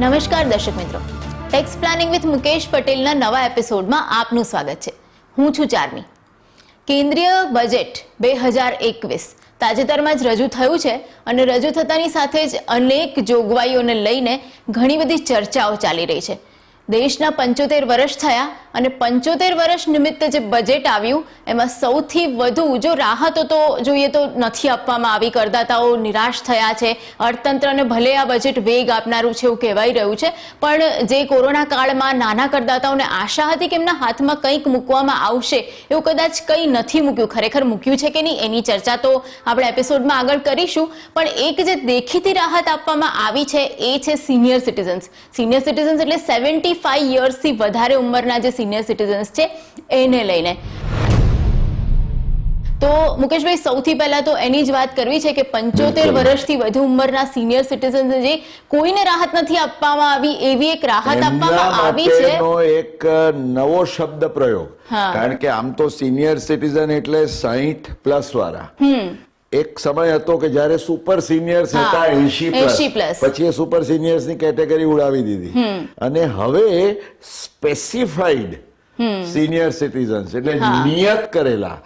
નમસ્કાર દર્શક મિત્રો, ટેક્સ પ્લાનિંગ વિથ મુકેશ પટેલના નવા એપિસોડમાં આપનું સ્વાગત છે. હું છું ચાર્મી. કેન્દ્રીય બજેટ 2021 તાજેતરમાં જ રજૂ થયું છે અને રજૂ થતાની સાથે જ અનેક જોગવાઈઓને લઈને ઘણી બધી ચર્ચાઓ ચાલી રહી છે. દેશના 75 વર્ષ થયા અને 75 વર્ષ નિમિત્તે જે બજેટ આવ્યું એમાં સૌથી વધુ જો રાહતો તો જોઈએ તો નથી આપવામાં આવી. કરદાતાઓ નિરાશ થયા છે. અર્થતંત્રને ભલે આ બજેટ વેગ આપનારું છે એવું કહેવાઈ રહ્યું છે, પણ જે કોરોના કાળમાં નાના કરદાતાઓને આશા હતી કે એમના હાથમાં કંઈક મૂકવામાં આવશે, એવું કદાચ કંઈ નથી મૂક્યું. ખરેખર મૂક્યું છે કે નહીં એની ચર્ચા તો આપણે એપિસોડમાં આગળ કરીશું, પણ એક જે દેખીતી રાહત આપવામાં આવી છે એ છે સિનિયર સિટીઝન્સ. સિનિયર સિટીઝન્સ એટલે 75 યર્સથી વધારે ઉંમરના જે સિનિયર સિટીઝન્સ છે એને લઈને. તો મુકેશભાઈ, સૌથી પહેલા તો એની જ વાત કરવી છે કે 75 વર્ષથી વધુ ઉંમરના સિનિયર સિટીઝન્સ જે કોઈને રાહત નથી આપવામાં આવી, એવી એક રાહત આપવામાં આવી છે. એક નવો શબ્દ પ્રયોગ, કારણ કે આમ તો સિનિયર સિટીઝન એટલે 60+ વાળા. એક સમય હતો કે જ્યારે સુપર સિનિયર્સ હતા 80+, પછી એ સુપર સિનિયર્સ ની કેટેગરી ઉડાવી દીધી અને હવે સ્પેસિફાઈડ સિનિયર સિટીઝન્સ એટલે નિયત કરેલા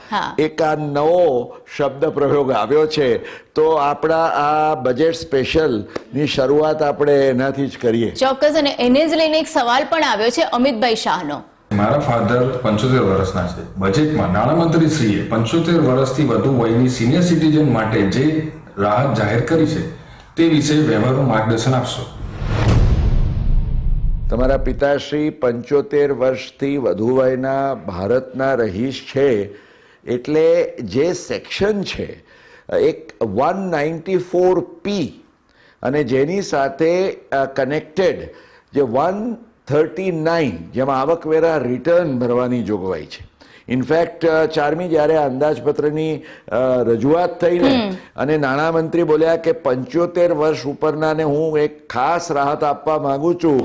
એક આ નવો શબ્દ પ્રયોગ આવ્યો છે. તો આપણા આ બજેટ સ્પેશિયલ ની શરૂઆત આપણે એનાથી જ કરીએ. ચોક્કસ. અને એને જ લઈને એક સવાલ પણ આવ્યો છે અમિતભાઈ શાહનો. મારા ફાધર 75 વર્ષના છે. બજેટમાં નાણામંત્રી શ્રીએ 75 વર્ષથી વધુ વયની સિનિયર સિટીઝન માટે જે રાહત જાહેર કરી છે તે વિશે વ્યવહારનું માર્ગદર્શન આપશો. તમારા પિતાશ્રી 75 વર્ષથી વધુ વયના ભારતના રહીશ છે, એટલે જે સેક્શન છે એક 194P અને જેની સાથે કનેક્ટેડ જે 139 જેમાં આવકવેરા રિટર્ન ભરવાની જોગવાઈ છે. ઇનફેક્ટ ચાર્મી, જ્યારે અંદાજપત્રની રજૂઆત થઈને અને નાણામંત્રી બોલ્યા કે 75 વર્ષ ઉપરનાને હું એક ખાસ રાહત આપવા માંગુ છું,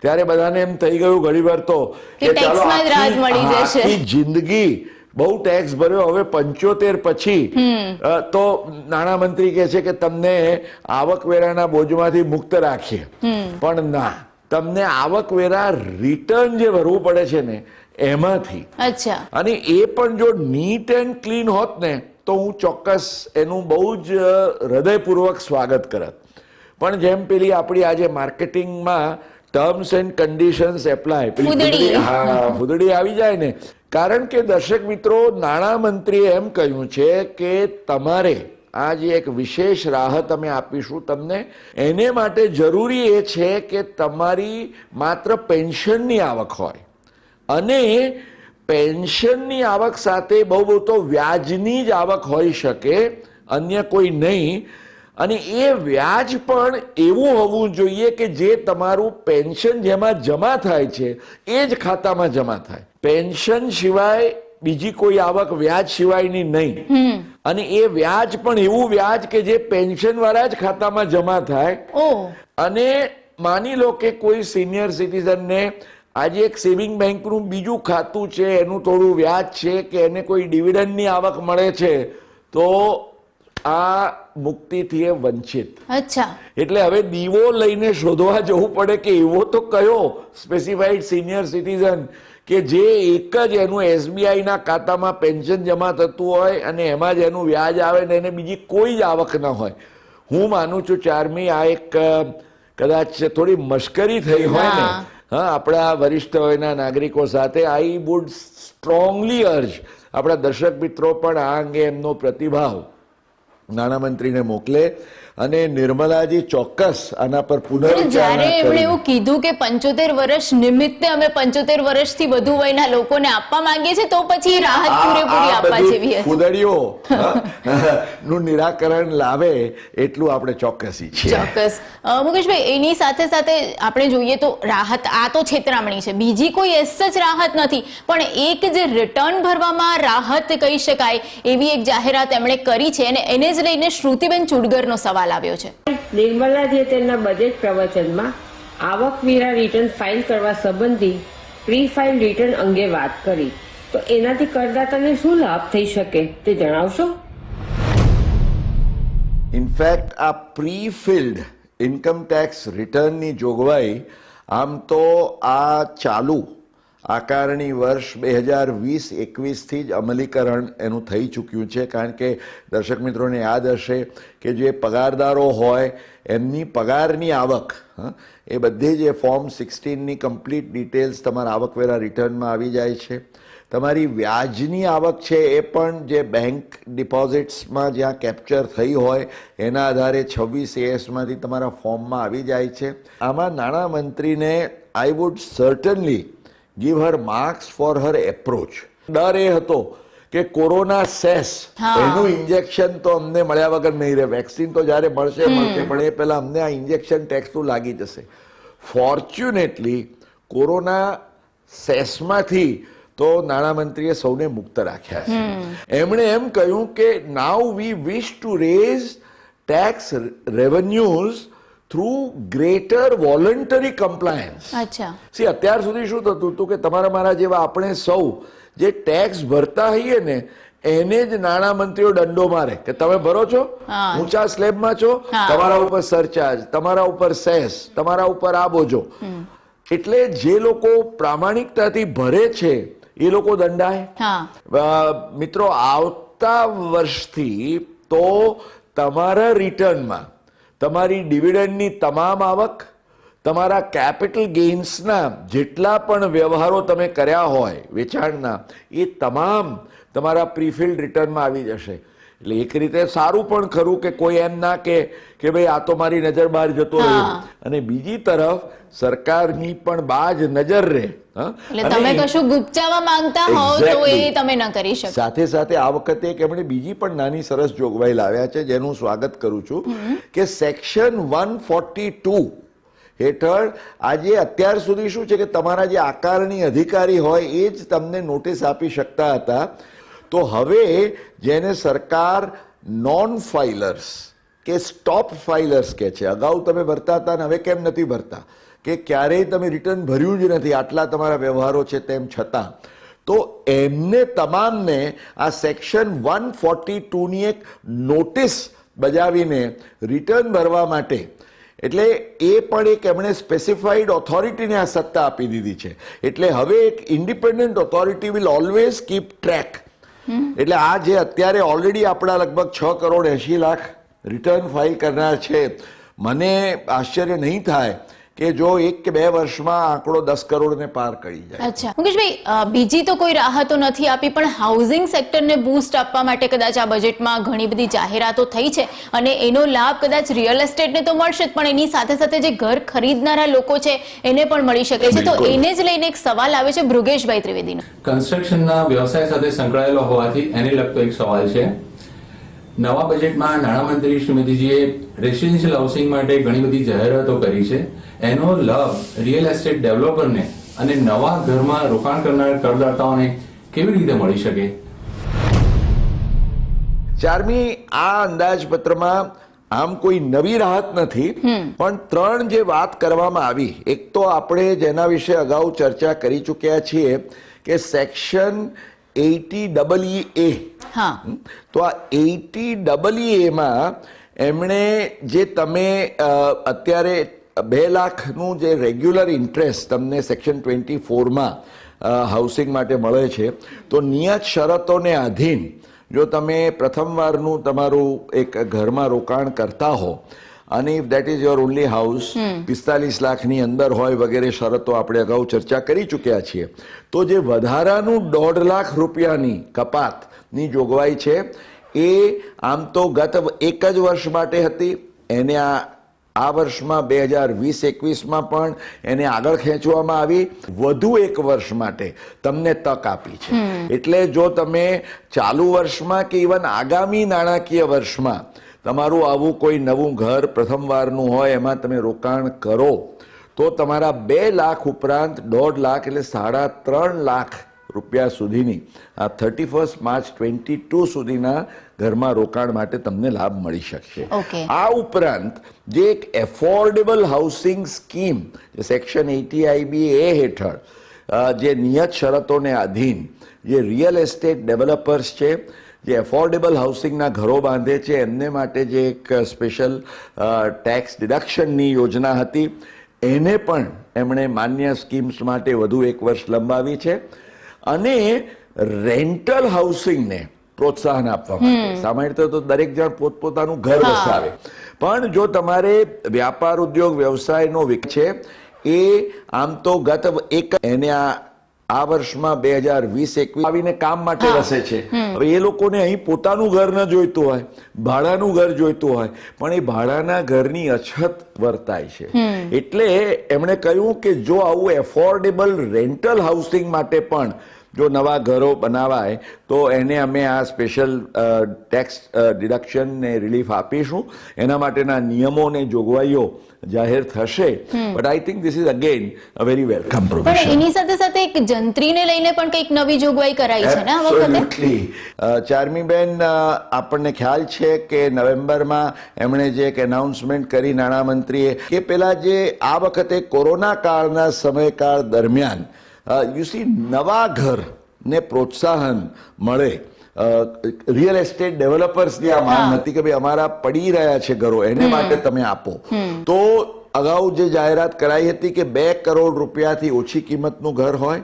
ત્યારે બધાને એમ થઈ ગયું ઘણીવાર તો કે ચાલો આખી જિંદગી બહુ ટેક્સ ભર્યો, હવે 75 પછી તો નાણામંત્રી કહે છે કે તમને આવકવેરાના બોજમાંથી મુક્ત રાખીએ. પણ ના, તમને આવકવેરા રિટર્ન જે ભરવું પડે છે ને એમાંથી. અને એ પણ જો નીટ એન્ડ ક્લીન હોત ને તો હું ચોક્કસ એનું બહુ જ હૃદયપૂર્વક સ્વાગત કરત. પણ જેમ પેલી આપણી આજે માર્કેટિંગમાં ટર્મ્સ એન્ડ કન્ડિશન્સ એપ્લાય, પેલી ફૂદડી આવી જાય ને. કારણ કે દર્શક મિત્રો, નાણામંત્રીએ એમ કહ્યું છે કે તમારે આ જે એક વિશેષ રાહત અમે આપીશું તમને, એને માટે જરૂરી એ છે કે તમારી માત્ર પેન્શનની આવક હોય અને પેન્શનની આવક સાથે બહુ તો વ્યાજની જ આવક હોઈ શકે, અન્ય કોઈ નહીં. અને એ વ્યાજ પણ એવું હોવું જોઈએ કે જે તમારું પેન્શન જેમાં જમા થાય છે એ જ ખાતામાં જમા થાય. પેન્શન સિવાય બીજી કોઈ આવક વ્યાજ સિવાયની નહીં. અને એ વ્યાજ પણ એવું વ્યાજ કે જે પેન્શન વાળા જ ખાતામાં જમા થાય. અને માની લો કે કોઈ સિનિયર સિટીઝનને આજે એક સેવિંગ બેંકનું બીજું ખાતું છે, એનું થોડું વ્યાજ છે કે એને કોઈ ડિવિડન્ડની આવક મળે છે, તો આ મુક્તિથી એ વંચિત. એટલે હવે દીવો લઈને શોધવા જવું પડે કે એવો તો કયો સ્પેસિફાઈડ સિનિયર સિટીઝન કે જે એક જ એનું SBI ના ખાતામાં પેન્શન જમા થતું હોય અને એમાં જ એનું વ્યાજ આવે ને એને બીજી કોઈ જ આવક ન હોય. હું માનું છું ચાર્મી, આ એક કદાચ થોડી મશ્કરી થઈ હોય ને આપણા વરિષ્ઠ વયના નાગરિકો સાથે. આઈ વુડ સ્ટ્રોંગલી અર્જ આપણા દર્શક મિત્રો પણ આ અંગે એમનો પ્રતિભાવ નાણામંત્રીને મોકલે અને નિર્મલાજી ચોક્કસ આના પર જ્યારે એમણે એવું કીધું કે 75 વર્ષ નિમિત્તે અમે 75 વર્ષથી વધુ વયના લોકોને આપવા માંગીએ છીએ, તો પછી રાહત પૂરેપૂરી આપવા જેવી હશે. ફૂદડીઓ નું નિરાકરણ લાવે એટલું આપણે ચોક્કસી છીએ. ચોક્કસ. મુકેશભાઈ, એની સાથે સાથે આપણે જોઈએ તો રાહત આ તો છેતરામણી છે, બીજી કોઈ એસચ રાહત નથી, પણ એક જે રિટર્ન ભરવામાં રાહત કહી શકાય એવી એક જાહેરાત એમણે કરી છે અને એને જ લઈને શ્રુતિબેન ચુડગરનો સવાલ આવ્યો છે. નિર્મલાજીએ તેમના બજેટ પ્રવચનમાં આવકવેરા રિટર્ન ફાઇલ કરવા સંબંધી પ્રી ફાઇલ રિટર્ન અંગે વાત કરી. તો એનાથી કરદાતાને શું લાભ થઈ શકે તે જણાવશો? ઇનફેક્ટ આ પ્રી ફિલ્ડ ઇન્કમ ટેક્સ રિટર્નની જોગવાઈ આમ તો આ ચાલુ આકારણી વર્ષ 2020-21થી જ અમલીકરણ એનું થઈ ચૂક્યું છે, કારણ કે દર્શક મિત્રોને યાદ હશે કે જે પગારદારો હોય એમની પગારની આવક એ બધી જ ફોર્મ 16ની કમ્પ્લીટ ડિટેલ્સ તમારા આવકવેરા રિટર્નમાં આવી જાય છે. તમારી વ્યાજની આવક છે એ પણ જે બેંક ડિપોઝિટ્સમાં જ્યાં કેપ્ચર થઈ હોય એના આધારે 26 ASમાંથી તમારા ફોર્મમાં આવી જાય છે. આમાં નાણામંત્રીને I would certainly give her marks for her approach. ડર એ હતો કે કોરોના સેસ એનું ઇન્જેક્શન તો અમને મળ્યા વગર નહીં રહે, વેક્સિન તો જ્યારે મળશે પણ એ પહેલા અમને આ ઇન્જેક્શન ટેક્સ તો લાગી જશે. ફોર્ચ્યુનેટલી કોરોના સેસમાંથી તો નાણામંત્રીએ સૌને મુક્ત રાખ્યા છે. એમણે એમ કહ્યું કે now we wish to raise tax revenues through greater voluntary compliance. See અત્યાર સુધી શું થતું હતું કે તમારા મારા જેવા આપણે સૌ જે ટેક્સ ભરતા હોઈએ ને એને જ નાણામંત્રીઓ દંડો મારે કે તમે ભરો છો, ઊંચા સ્લેબમાં છો, તમારા ઉપર સરચાર્જ, તમારા ઉપર સેસ, તમારા ઉપર આ બોજો. એટલે જે લોકો પ્રામાણિકતાથી ભરે છે એ લોકો દંડાય. મિત્રો, આવતા વર્ષથી તો તમારા રિટર્નમાં તમારી ડિવિડન્ડની તમામ આવક, તમારા કેપિટલ ગેઇન્સના જેટલા પણ વ્યવહારો તમે કર્યા હોય વેચાણના, એ તમામ તમારા પ્રીફિલ્ડ રિટર્નમાં આવી જશે. એટલે એક રીતે સારું પણ ખરું કે કોઈ એમ ના કે ભાઈ આ તો મારી નજર બહાર જતો રહ્યો, અને બીજી તરફ સરકારની પણ બાજ નજર રહે. તમે કશું ગુપચાવવા માંગતા હોવ તો એ તમે ન કરી શકો. સાથે સાથે આ વખતે એમણે બીજી પણ નાની સરસ જોગવાઈ લાવ્યા છે જેનું સ્વાગત કરું છું કે સેક્શન 142 હેઠળ આજે અત્યાર સુધી શું છે કે તમારા જે આકારણી અધિકારી હોય એ જ તમને નોટિસ આપી શકતા હતા, તો હવે જેને સરકાર નોન ફાઇલર્સ કે સ્ટોપ ફાઇલર્સ કે છે, અગાઉ તમે ભરતા હતા ને હવે કેમ નથી ભરતા, કે ક્યારેય તમે રિટર્ન ભર્યું જ નથી આટલા તમારા વ્યવહારો છે તેમ છતાં, તો એમને તમામને આ સેક્શન 142ની એક નોટિસ બજાવીને રિટર્ન ભરવા માટે, એટલે એ પણ એક એમણે સ્પેસિફાઈડ ઓથોરિટીને આ સત્તા આપી દીધી છે. એટલે હવે એક independent authority will always keep track. એટલે આ જે અત્યારે ઓલરેડી આપણા લગભગ 6,80,00,000 રિટર્ન ફાઇલ કરનાર છે, મને આશ્ચર્ય નહીં થાય કે જો 1 કે 2 વર્ષમાં આંકડો 10 કરોડને પાર કરી જાય. અચ્છા મુકેશભાઈ, બીજી તો કોઈ રાહતો નથી આપી, પણ હાઉસિંગ સેક્ટરને બૂસ્ટ આપવા માટે કદાચ આ બજેટમાં ઘણી બધી જાહેરાતો થઈ છે અને એનો લાભ કદાચ રિયલ એસ્ટેટને તો મળશે જ, પણ એની સાથે સાથે જે ઘર ખરીદનારા લોકો છે એને પણ મળી શકે છે. તો એને જ લઈને એક સવાલ આવે છે ભૃગેશભાઈ ત્રિવેદીનો. કન્સ્ટ્રક્શનના વ્યવસાય સાથે સંકળાયેલો હોવાથી એને લગતો એક સવાલ છે. નવા બજેટમાં નાણામંત્રી શ્રીમતીજીએ રેસિડેન્શિયલ હાઉસિંગ માટે ઘણી બધી જાહેરાતો કરી છે. એનો લાભ રિયલ એસ્ટેટ ડેવલપરને અને નવા ઘરમાં રોકાણ કરનાર કરદાતાઓને કેવી રીતે મળી શકે? ચારમી, આ અંદાજપત્રમાં આમ કોઈ નવી રાહત નથી, પણ 3 જે વાત કરવામાં આવી, એક તો આપણે જેના વિશે અગાઉ ચર્ચા કરી ચૂક્યા છીએ કે સેક્શન 80EE. તો આ 80EEમાં એમણે જે તમે અત્યારે 2 લાખનું જે રેગ્યુલર ઇન્ટરેસ્ટ તમને સેક્શન 24માં હાઉસિંગ માટે મળે છે, તો નિયત શરતોને આધીન જો તમે પ્રથમવારનું તમારું એક ઘરમાં રોકાણ કરતા હો અને if that is your only house, 45 લાખની અંદર હોય વગેરે શરતો આપણે અગાઉ ચર્ચા કરી ચૂક્યા છીએ, તો જે વધારાનું 1.5 લાખ રૂપિયાની કપાતની જોગવાઈ છે એ આમ તો ગત 1 જ વર્ષ માટે હતી, એને આ વર્ષમાં 2020-21માં પણ એને આગળ ખેંચવામાં આવી, વધુ 1 વર્ષ માટે તમને તક આપી છે. એટલે જો તમે ચાલુ વર્ષમાં કે ઇવન આગામી નાણાકીય વર્ષમાં તમારું આવું કોઈ નવું ઘર પ્રથમવારનું હોય એમાં તમે રોકાણ કરો તો તમારા 2 લાખ ઉપરાંત 1.5 લાખ એટલે 3.5 લાખ રૂપિયા સુધીની આ 31 માર્ચ 2022 સુધીના ઘરમાં રોકાણ માટે તમને લાભ મળી શકશે. આ ઉપરાંત જે એક એફોર્ડેબલ હાઉસિંગ સ્કીમ જે સેક્શન 80IBA હેઠળ જે નિયત શરતોને આધીન જે રિયલ એસ્ટેટ ડેવલપર્સ છે, જે એફોર્ડેબલ હાઉસિંગના ઘરો બાંધે છે, એમને માટે જે એક સ્પેશિયલ ટેક્સ ડિડક્શનની યોજના હતી, એને પણ એમણે માન્ય સ્કીમ્સ માટે વધુ 1 વર્ષ લંબાવી છે. અને રેન્ટલ હાઉસિંગને પ્રોત્સાહન આપવા માટે સામાન્ય રીતે તો દરેક જણ પોતપોતાનું ઘર વસાવે, પણ જો તમારે વ્યાપાર ઉદ્યોગ વ્યવસાયનો છે એ આમ તો એને આ વર્ષમાં 2020-21 આવીને કામ માટે વસે છે. હવે એ લોકોને અહીં પોતાનું ઘર ન જોઈતું હોય, ભાડાનું ઘર જોઈતું હોય, પણ એ ભાડાના ઘરની અછત વર્તાય છે. એટલે એમણે કહ્યું કે જો આવું એફોર્ડેબલ રેન્ટલ હાઉસિંગ માટે પણ જો નવા ઘરો બનાવાય તો એને અમે આ સ્પેશિયલ ટેક્સ ડિડક્શન ને રિલીફ આપીશું. એના માટેના નિયમો ને જોગવાઈઓ જાહેર થશે. But I think this is again a very welcome provision. પણ એની સાથે સાથે એક જંત્રીને લઈને પણ કંઈક નવી જોગવાઈ કરાઈ છે ને આ વખતે? ચાર્મીબેન, આપણને ખ્યાલ છે કે નવેમ્બરમાં એમણે જે એક એનાઉન્સમેન્ટ કરી નાણામંત્રીએ કે પેલા જે આ વખતે કોરોના કાળના સમયકાળ દરમિયાન યુ સી નવા ઘરને પ્રોત્સાહન મળે. રિયલ એસ્ટેટ ડેવલપર્સની આ માંગ હતી કે ભાઈ અમારા પડી રહ્યા છે ઘરો, એને માટે તમે આપો. તો અગાઉ જે જાહેરાત કરાઈ હતી કે 2 કરોડ રૂપિયાથી ઓછી કિંમતનું ઘર હોય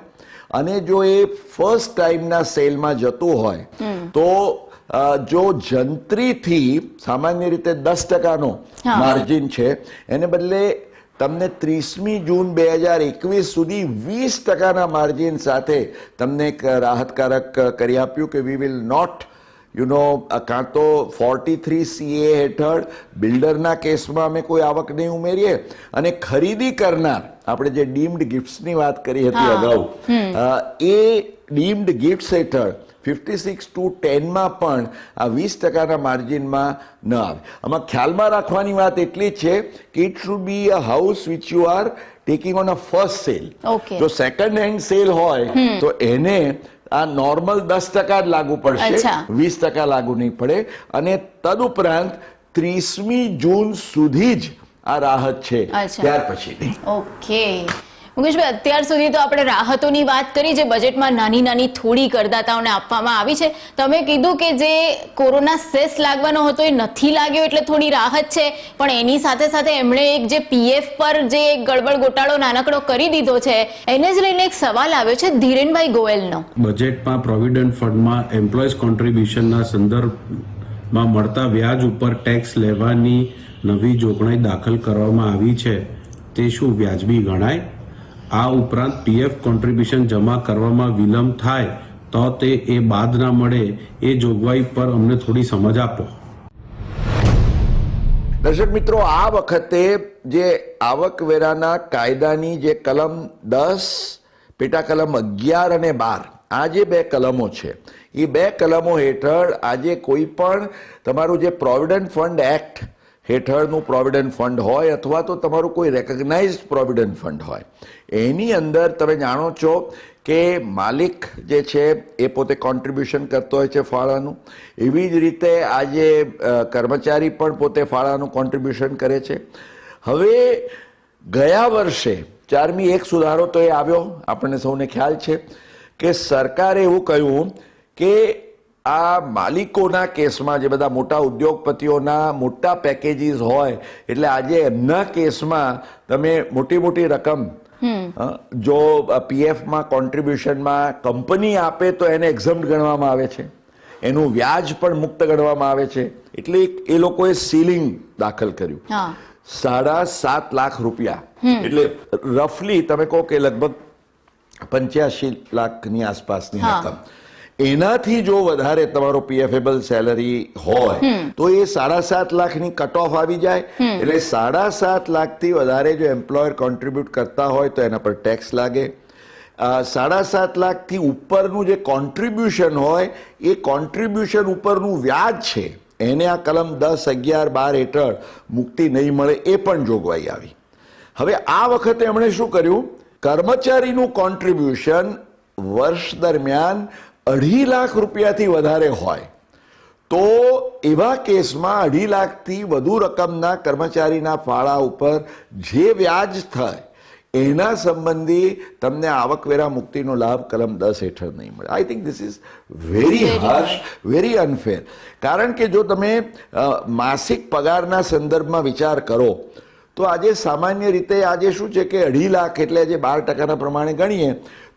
અને જો એ ફર્સ્ટ ટાઈમના સેલમાં જતું હોય તો જો જંત્રીથી સામાન્ય રીતે 10%નો માર્જિન છે, એને બદલે તમને 30મી જૂન 2021 સુધી 20%ના માર્જિન સાથે તમને એક રાહતકારક કરી આપ્યું કે વી વિલ નોટ કાં તો 43 CA હેઠળ બિલ્ડરના કેસમાં અમે કોઈ આવક નહીં ઉમેરીએ, અને ખરીદી કરનાર, આપણે જે ડીમ્ડ ગિફ્ટ્સની વાત કરી હતી અગાઉ, એ ડીમ્ડ ગિફ્ટ્સ હેઠળ 56-10 પણ આ 20%ના માર્જિનમાં ન આવે. આમાં ખ્યાલમાં રાખવાની વાત એટલી જ છે કે it should be a house which you are taking on a first cell. જો સેકન્ડ હેન્ડ સેલ હોય તો એને આ નોર્મલ 10% જ લાગુ પડશે, 20% લાગુ નહીં પડે. અને તદુપરાંત 30મી જૂન સુધી જ આ રાહત છે, ત્યાર પછી નહીં. ઓકે મુકેશભાઈ, અત્યાર સુધી તો આપણે રાહતોની વાત કરી જે બજેટમાં નાની નાની થોડી કરદાતાઓને આપવામાં આવી છે. તમે કીધું કે જે કોરોના સેસ લાગવાનો હતો એ નથી લાગ્યો એટલે થોડી રાહત છે, પણ એની સાથે સાથે એમણે એક જે પીએફ પર જે ગડબડ ગોટાળો નાનકડો કરી દીધો છે એને જ લઈને એક સવાલ આવ્યો છે ધીરેનભાઈ ગોયલનો. બજેટમાં પ્રોવિડન્ટ ફંડમાં એમ્પ્લોઈઝ કોન્ટ્રીબ્યુશનના સંદર્ભમાં મળતા વ્યાજ ઉપર ટેક્સ લેવાની નવી જોગવાઈ દાખલ કરવામાં આવી છે, તે શું વ્યાજબી ગણાય? આ ઉપરાંત પીએફ કોન્ટ્રીબ્યુશન જમા કરવામાં વિલંબ થાય તો તે એ બાદ ના મળે, એ જોગવાઈ પર અમને થોડી સમજ આપો. દર્શક મિત્રો, આ વખતે જે આવકવેરાના કાયદાની જે કલમ 10, પેટા કલમ 11 અને 12, આ જે 2 કલમો છે, એ 2 કલમો હેઠળ આજે કોઈ પણ તમારું જે પ્રોવિડન્ટ ફંડ એક્ટ હેઠળનું પ્રોવિડન્ટ ફંડ હોય અથવા તો તમારું કોઈ રેકગ્નાઇઝડ પ્રોવિડન્ટ ફંડ હોય, એની અંદર તમે જાણો છો કે માલિક જે છે એ પોતે કોન્ટ્રીબ્યુશન કરતો હોય છે ફાળાનું. એવી જ રીતે આજે કર્મચારી પણ પોતે ફાળાનું કોન્ટ્રીબ્યુશન કરે છે. હવે ગયા વર્ષે 4મી એક સુધારો તો એ આવ્યો, આપણને સૌને ખ્યાલ છે કે સરકારે એવું કહ્યું કે આ માલિકોના કેસમાં જે બધા મોટા ઉદ્યોગપતિઓના મોટા પેકેજીસ હોય, એટલે આજે એમના કેસમાં તમે મોટી મોટી રકમ જો પીએફમાં કોન્ટ્રીબ્યુશનમાં કંપની આપે તો એને એક્ઝમ્પ્ટ ગણવામાં આવે છે, એનું વ્યાજ પણ મુક્ત ગણવામાં આવે છે. એટલે એ લોકોએ સીલિંગ દાખલ કર્યું 7.5 લાખ રૂપિયા, એટલે રફલી તમે કહો કે લગભગ 85 લાખની આસપાસની રકમ. એનાથી જો વધારે તમારો પીએફએબલ સેલરી હોય તો એ 7.5 લાખની કટ ઓફ આવી જાય. એટલે 7.5 લાખથી વધારે જો એમ્પ્લોયર કોન્ટ્રીબ્યુટ કરતા હોય તો એના પર ટેક્સ લાગે. 7.5 લાખથી ઉપરનું જે કોન્ટ્રીબ્યુશન હોય એ કોન્ટ્રીબ્યુશન ઉપરનું વ્યાજ છે એને આ કલમ 10, 11, 12 હેઠળ મુક્તિ નહીં મળે, એ પણ જોગવાઈ આવી. હવે આ વખતે એમણે શું કર્યું, કર્મચારીનું કોન્ટ્રીબ્યુશન વર્ષ દરમિયાન 2.5 લાખ રૂપિયાથી વધારે હોય તો એવા કેસમાં 2.5 લાખથી વધુ રકમના કર્મચારીના ફાળા ઉપર જે વ્યાજ થાય એના સંબંધી તમને આવકવેરા મુક્તિનો લાભ કલમ 10 હેઠળ નહીં મળે. I think this is very harsh, very unfair. કારણ કે જો તમે માસિક પગારના સંદર્ભમાં વિચાર કરો તો આજે સામાન્ય રીતે આજે શું છે કે 2.5 લાખ એટલે જે 12% પ્રમાણે ગણીએ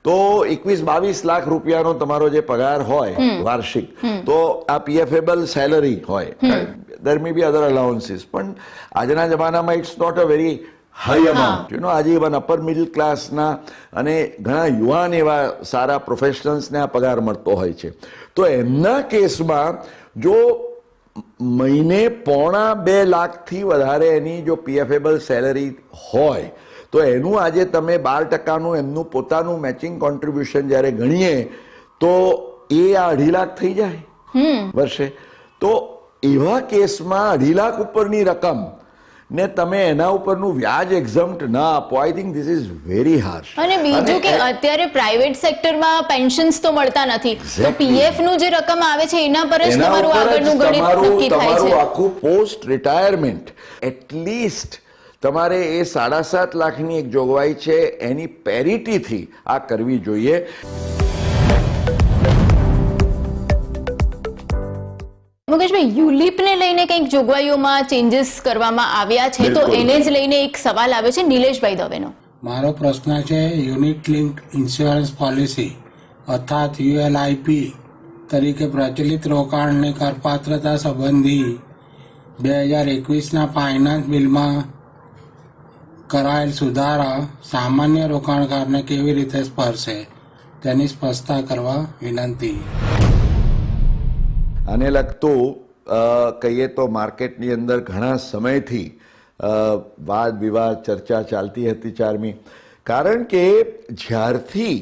તો 21-22 લાખ રૂપિયાનો તમારો જે પગાર હોય વાર્ષિક, તો આ પીએફએબલ સેલરી હોય. દેર મે બી અધર અલાઉન્સીસ, પણ આજના જમાનામાં it's not a very high amount. આજે ઇવન અપર મિડલ ક્લાસના અને ઘણા યુવાન એવા સારા પ્રોફેશનલ્સને આ પગાર મળતો હોય છે. તો એમના કેસમાં જો મહિને 1.25 લાખથી વધારે એની જો પીએફએબલ સેલરી હોય તો એનું આજે તમે 12%નું એમનું પોતાનું મેચિંગ કોન્ટ્રીબ્યુશન જ્યારે ગણીએ તો એ આ 2.5 લાખ થઈ જાય વર્ષે. તો એવા કેસમાં 2.5 લાખ ઉપરની રકમ ને તમે એના ઉપરનું વ્યાજ એક્ઝમ્પ્ટ ના આપો, I think this is very harsh. અને બીજું કે અત્યારે પ્રાઇવેટ સેક્ટરમાં પેન્શન્સ તો મળતા નથી, તો પીએફ નું જે રકમ આવે છે એના પર જ તમારું આગળનું ગણિત નક્કી થાય છે. તમારું આખું પોસ્ટ રિટાયરમેન્ટ એટલીસ્ટ તમારે એ 7.5 લાખની એક જોગવાઈ છે એની પેરિટીથી આ કરવી જોઈએ. મુકેશભાઈ, યુલિપને લઈને કંઈક જોગવાઈઓમાં ચેન્જીસ કરવામાં આવ્યા છે, તો એને જ લઈને એક સવાલ આવે છે નિલેશભાઈ દવેનો. મારો પ્રશ્ન છે, યુનિટ લિંક ઇન્સ્યોરન્સ પોલિસી અર્થાત યુએલઆઈપી તરીકે પ્રચલિત રોકાણની કરપાત્રતા સંબંધી 2021ના ફાઇનાન્સ બિલમાં કરાયેલ સુધારા સામાન્ય રોકાણકારને કેવી રીતે સ્પર્શે તેની સ્પષ્ટતા કરવા વિનંતી. આને લગતું કહીએ તો માર્કેટની અંદર ઘણા સમયથી વાદ વિવાદ ચર્ચા ચાલતી હતી ચારમી. કારણ કે જ્યારથી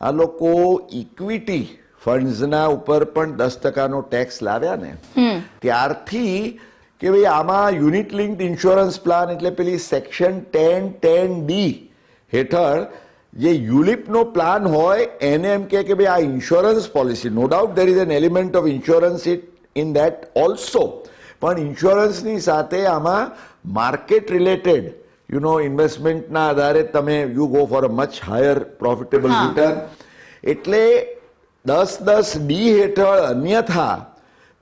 આ લોકો ઇક્વિટી ફંડ્સના ઉપર પણ 10%નો ટેક્સ લાવ્યા ને ત્યારથી કે ભાઈ આમાં યુનિટ લિંક્ડ ઇન્સ્યોરન્સ પ્લાન એટલે પેલી સેક્શન 10(10)D હેઠળ જે યુલિપનો પ્લાન હોય એને એમ કે ભાઈ આ insurance policy, no doubt there is an element of insurance in that also, પણ ઇન્સ્યોરન્સની સાથે આમાં માર્કેટ રિલેટેડ ઇન્વેસ્ટમેન્ટના આધારે તમે you go for a much higher profitable return. એટલે 10(10)D હેઠળ અન્યથા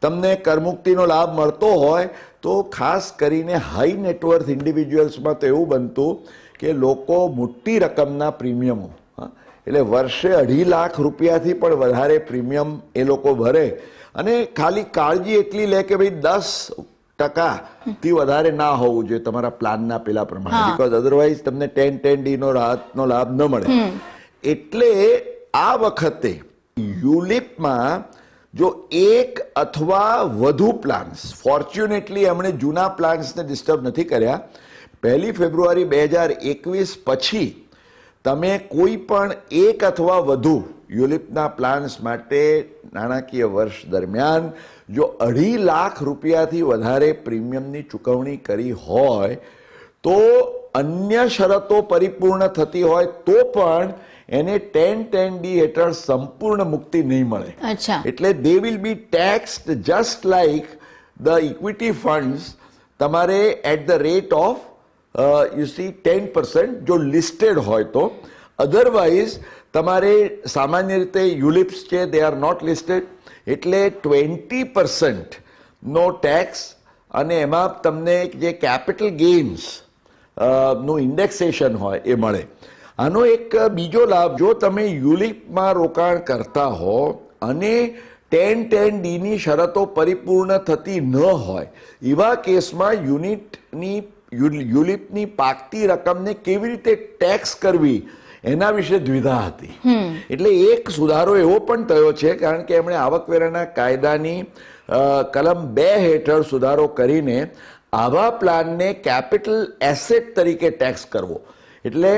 તમને કરમુક્તિનો લાભ મળતો હોય તો ખાસ કરીને હાઈ નેટવર્થ ઇન્ડિવિજ્યુઅલ્સમાં તો એવું બનતું કે લોકો મોટી રકમના પ્રીમિયમો, એટલે વર્ષે 2.5 લાખ રૂપિયાથી પણ વધારે પ્રીમિયમ એ લોકો ભરે અને ખાલી કાળજી એટલી લે કે ભાઈ 10%થી વધારે ના હોવું જોઈએ તમારા પ્લાનના પેલા પ્રમાણે, બીકોઝ અધરવાઇઝ તમને 10(10)D નો રાહતનો લાભ ન મળે. એટલે આ વખતે યુલિપમાં જો એક અથવા વધુ પ્લાન્સ, ફોર્ચ્યુનેટલી એમણે જૂના પ્લાન્સને ડિસ્ટર્બ નથી કર્યા, 1 ફેબ્રુઆરી 2021 પછી તમે કોઈ પણ એક અથવા વધુ યુલિપના પ્લાન્સ માટે નાણાકીય વર્ષ દરમિયાન જો 2.5 લાખ રૂપિયાથી વધારે પ્રીમિયમની ચૂકવણી કરી હોય તો અન્ય શરતો પરિપૂર્ણ થતી હોય તો પણ એને 10(10)D હેઠળ સંપૂર્ણ મુક્તિ નહીં મળે. એટલે they will be taxed just like the equity funds, તમારે at the rate of you see 10% જો લિસ્ટેડ હોય તો. અધરવાઇઝ તમારે સામાન્ય રીતે યુલિપ્સ છે દે આર નોટ લિસ્ટેડ, એટલે 20% નો ટેક્સ અને એમાં તમને જે કેપિટલ ગેઇન્સ નું ઇન્ડેક્સેશન હોય એ મળે. આનો એક બીજો લાભ, જો તમે યુલિપમાં રોકાણ કરતા હો અને 10(10)D ની શરતો પરિપૂર્ણ થતી ન હોય એવા કેસમાં યુલિપની પાકતી રકમને કેવી રીતે ટેક્સ કરવી એના વિશે દ્વિધા હતી. એટલે એક સુધારો એવો પણ થયો છે, કારણ કે એમણે આવકવેરાના કાયદાની કલમ 2 હેઠળ સુધારો કરીને આવા પ્લાનને કેપિટલ એસેટ તરીકે ટેક્સ કરવો, એટલે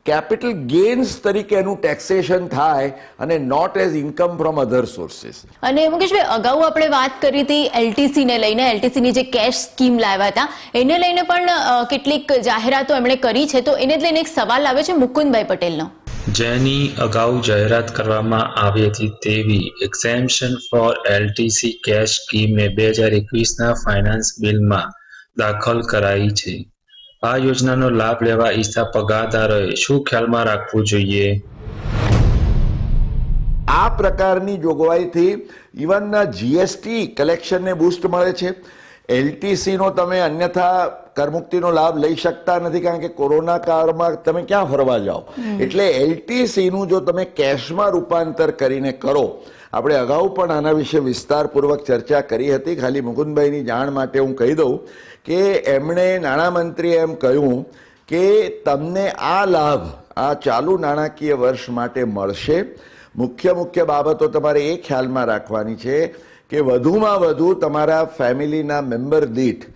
કેપિટલ ગેઇન્સ તરીકે એનું ટેક્સેશન થાય અને not as income from other sources. અને મુકેશભાઈ, અગાઉ આપણે વાત કરી હતી એલટીસી ને લઈને, એલટીસી ની જે કેશ સ્કીમ લાવ્યા હતા એને લઈને પણ કેટલીક જાહેરાતો એમણે કરી છે, તો એને લઈને એક સવાલ આવે છે મુકુંદભાઈ પટેલનો. જેની અગાઉ જાહેરાત કરવામાં આવી હતી તેવી એક્ઝેમ્પશન ફોર એલટીસી કેશ સ્કીમને 2021ના ફાઇનાન્સ બિલમાં દાખલ કરાઈ છે. આ યોજનાનો લાભ લેવા ઈચ્છતા પગારદારોએ શું ખ્યાલમાં રાખવું જોઈએ? આ પ્રકારની જોગવાઈથી ઇવન જીએસટી કલેક્શનને બૂસ્ટ મળે છે. એલટીસીનો તમે અન્યથા કરમુક્તિનો લાભ લઈ શકતા નથી, કારણ કે કોરોના કાળમાં તમે ક્યાં ફરવા જાઓ. એટલે એલટીસીનું જો તમે કેશમાં રૂપાંતર કરીને કરો, આપણે અગાઉ પણ આના વિશે વિસ્તારપૂર્વક ચર્ચા કરી હતી. ખાલી મુકુંદભાઈની જાણ માટે હું કહી દઉં કે એમણે નાણામંત્રીએ એમ કહ્યું કે તમને આ લાભ આ ચાલુ નાણાકીય વર્ષ માટે મળશે. મુખ્ય બાબતો તમારે એ ખ્યાલમાં રાખવાની છે કે વધુમાં વધુ તમારા ફેમિલીના મેમ્બર દીઠ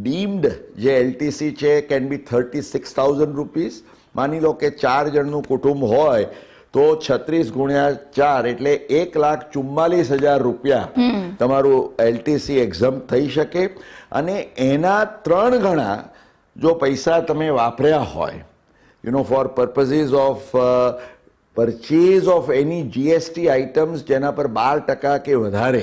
ડીમ્ડ જે એલટીસી છે કેન બી 36,000 રૂપીઝ. માની લો કે 4 જણનું કુટુંબ હોય તો 36 ગુણ્યા 4 એટલે 1,44,000 રૂપિયા તમારું એલટીસી એક્ઝમ થઈ શકે. અને એના 3 ગણા જો પૈસા તમે વાપર્યા હોય for purposes of purchase of any GST items જેના પર 12% કે વધારે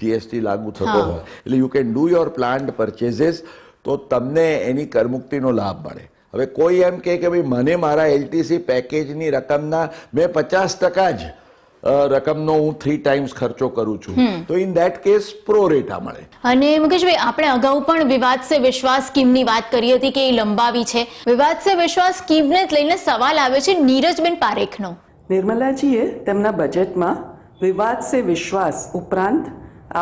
જીએસટી લાગુ થતો હોય, એટલે you can do your planned purchases, તો તમને એની કરમુક્તિનો લાભ મળે. હવે કોઈ એમ કે ભાઈ મને મારા એલટીસી પેકેજની રકમના મેં 50% જ રકમનો હું 3 ટાઈમ્સ ખર્ચો કરું છું, તો in that case pro rata મળે. અને મુકેશભાઈ, આપણે અગાઉ પણ વિવાદ સે વિશ્વાસ સ્કીમની વાત કરી હતી કે એ લંબાવી છે. વિવાદ સે વિશ્વાસ સ્કીમને લઈને સવાલ આવે છે નીરજબેન પારેખનો. નિર્મલાજીએ તેમના બજેટમાં વિવાદ સે વિશ્વાસ ઉપરાંત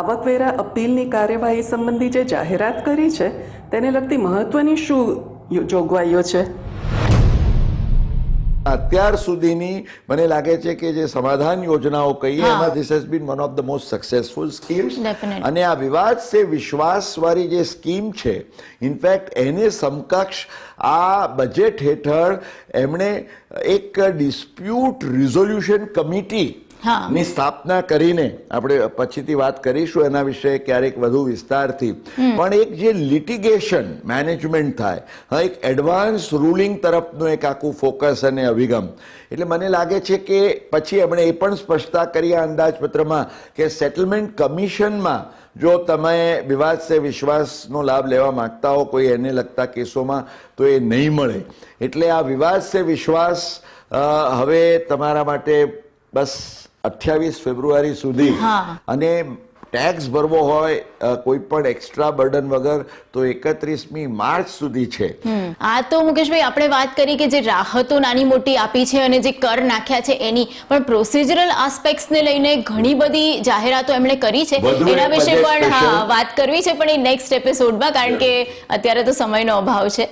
આવકવેરા અપીલની કાર્યવાહી સંબંધી જે જાહેરાત કરી છે તેને લગતી મહત્વની શું જોગવાઈઓ છે? અત્યાર સુધીની મને લાગે છે કે જે સમાધાન યોજનાઓ કહીએ એમાં this has been one of the most successful schemes. અને આ વિવાદ સે વિશ્વાસ વાળી જે સ્કીમ છે, ઇનફેક્ટ એને સમકક્ષ આ બજેટ હેઠળ એમણે એક ડિસ્પ્યુટ રિઝોલ્યુશન કમિટી ની સ્થાપના કરીને, આપણે પછીથી વાત કરીશું એના વિશે ક્યારેક વધુ વિસ્તારથી, પણ એક જે લિટિગેશન મેનેજમેન્ટ થાય, એક એડવાન્સ રૂલિંગ તરફનું એક આખું ફોકસ અને અભિગમ. એટલે મને લાગે છે કે પછી એમણે એ પણ સ્પષ્ટતા કરી આ અંદાજપત્રમાં કે સેટલમેન્ટ કમિશનમાં જો તમે વિવાદ સે વિશ્વાસનો લાભ લેવા માંગતા હો કોઈ એને લગતા કેસોમાં, તો એ નહીં મળે. એટલે આ વિવાદ સે વિશ્વાસ હવે તમારા માટે બસ 28 ફેબ્રુઆરી સુધી, અને ટેક્સ ભરવો હોય કોઈ પણ એક્સ્ટ્રા બર્ડન વગર તો 31મી માર્ચ સુધી છે. આ તો મુકેશભાઈ આપણે વાત કરી કે જે રાહતો નાની મોટી આપી છે અને જે કર નાખ્યા છે એની, પણ પ્રોસિજરલ આસ્પેક્ટ્સને લઈને ઘણી બધી જાહેરાતો એમણે કરી છે, એના વિશે પણ વાત કરવી છે, પણ એ નેક્સ્ટ એપિસોડમાં, કારણ કે અત્યારે તો સમયનો અભાવ છે.